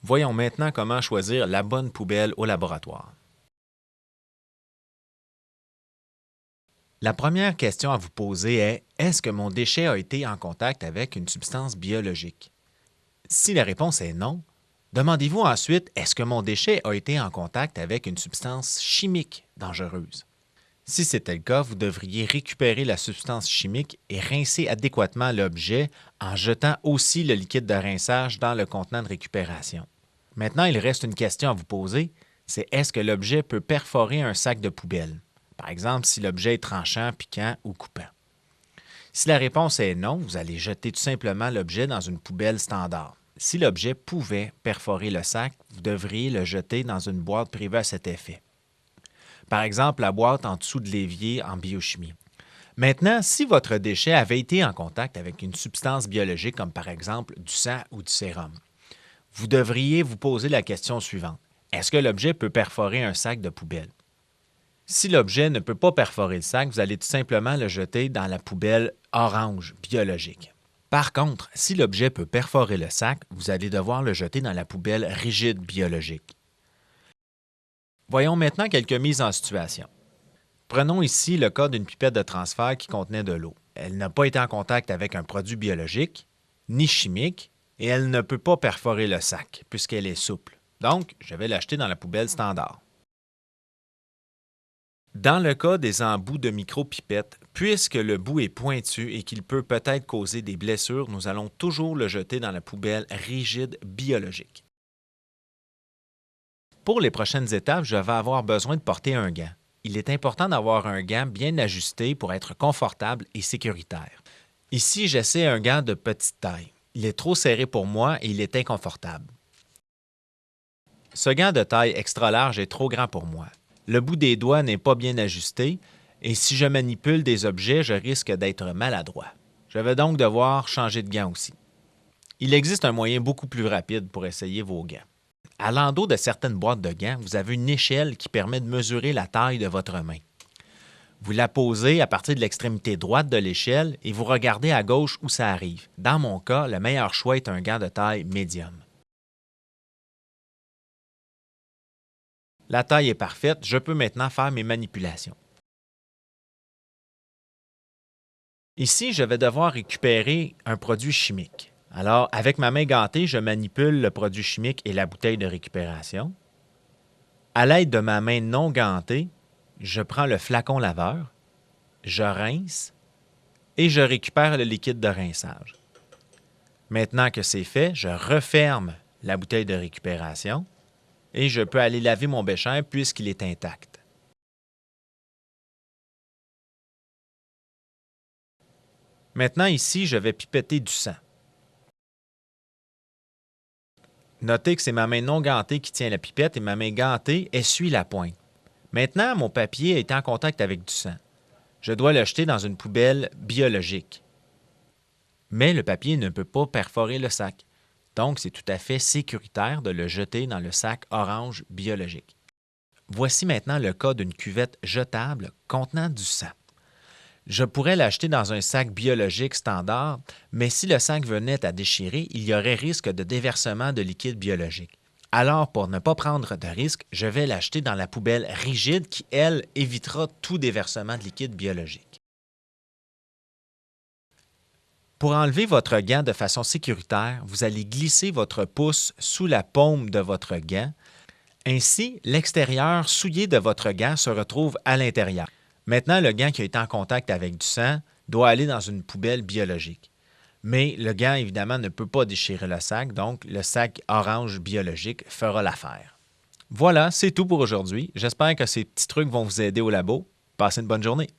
Voyons maintenant comment choisir la bonne poubelle au laboratoire. La première question à vous poser est: est-ce que mon déchet a été en contact avec une substance biologique? Si la réponse est non, demandez-vous ensuite: est-ce que mon déchet a été en contact avec une substance chimique dangereuse? Si c'était le cas, vous devriez récupérer la substance chimique et rincer adéquatement l'objet en jetant aussi le liquide de rinçage dans le contenant de récupération. Maintenant, il reste une question à vous poser, c'est: est-ce que l'objet peut perforer un sac de poubelle? Par exemple, si l'objet est tranchant, piquant ou coupant. Si la réponse est non, vous allez jeter tout simplement l'objet dans une poubelle standard. Si l'objet pouvait perforer le sac, vous devriez le jeter dans une boîte privée à cet effet. Par exemple, la boîte en dessous de l'évier en biochimie. Maintenant, si votre déchet avait été en contact avec une substance biologique comme par exemple du sang ou du sérum, vous devriez vous poser la question suivante. Est-ce que l'objet peut perforer un sac de poubelle? Si l'objet ne peut pas perforer le sac, vous allez tout simplement le jeter dans la poubelle orange biologique. Par contre, si l'objet peut perforer le sac, vous allez devoir le jeter dans la poubelle rigide biologique. Voyons maintenant quelques mises en situation. Prenons ici le cas d'une pipette de transfert qui contenait de l'eau. Elle n'a pas été en contact avec un produit biologique, ni chimique, et elle ne peut pas perforer le sac puisqu'elle est souple. Donc, je vais l'acheter dans la poubelle standard. Dans le cas des embouts de micro-pipettes, puisque le bout est pointu et qu'il peut peut-être causer des blessures, nous allons toujours le jeter dans la poubelle rigide biologique. Pour les prochaines étapes, je vais avoir besoin de porter un gant. Il est important d'avoir un gant bien ajusté pour être confortable et sécuritaire. Ici, j'essaie un gant de petite taille. Il est trop serré pour moi et il est inconfortable. Ce gant de taille extra large est trop grand pour moi. Le bout des doigts n'est pas bien ajusté et si je manipule des objets, je risque d'être maladroit. Je vais donc devoir changer de gant aussi. Il existe un moyen beaucoup plus rapide pour essayer vos gants. À l'endos de certaines boîtes de gants, vous avez une échelle qui permet de mesurer la taille de votre main. Vous la posez à partir de l'extrémité droite de l'échelle et vous regardez à gauche où ça arrive. Dans mon cas, le meilleur choix est un gant de taille médium. La taille est parfaite, je peux maintenant faire mes manipulations. Ici, je vais devoir récupérer un produit chimique. Alors, avec ma main gantée, je manipule le produit chimique et la bouteille de récupération. À l'aide de ma main non gantée, je prends le flacon laveur, je rince et je récupère le liquide de rinçage. Maintenant que c'est fait, je referme la bouteille de récupération et je peux aller laver mon bécher puisqu'il est intact. Maintenant, ici, je vais pipetter du sang. Notez que c'est ma main non gantée qui tient la pipette et ma main gantée essuie la pointe. Maintenant, mon papier est en contact avec du sang. Je dois le jeter dans une poubelle biologique. Mais le papier ne peut pas perforer le sac. Donc, c'est tout à fait sécuritaire de le jeter dans le sac orange biologique. Voici maintenant le cas d'une cuvette jetable contenant du sang. Je pourrais l'acheter dans un sac biologique standard, mais si le sac venait à déchirer, il y aurait risque de déversement de liquide biologique. Alors, pour ne pas prendre de risque, je vais l'acheter dans la poubelle rigide qui, elle, évitera tout déversement de liquide biologique. Pour enlever votre gant de façon sécuritaire, vous allez glisser votre pouce sous la paume de votre gant. Ainsi, l'extérieur souillé de votre gant se retrouve à l'intérieur. Maintenant, le gant qui a été en contact avec du sang doit aller dans une poubelle biologique. Mais le gant, évidemment, ne peut pas déchirer le sac, donc le sac orange biologique fera l'affaire. Voilà, c'est tout pour aujourd'hui. J'espère que ces petits trucs vont vous aider au labo. Passez une bonne journée.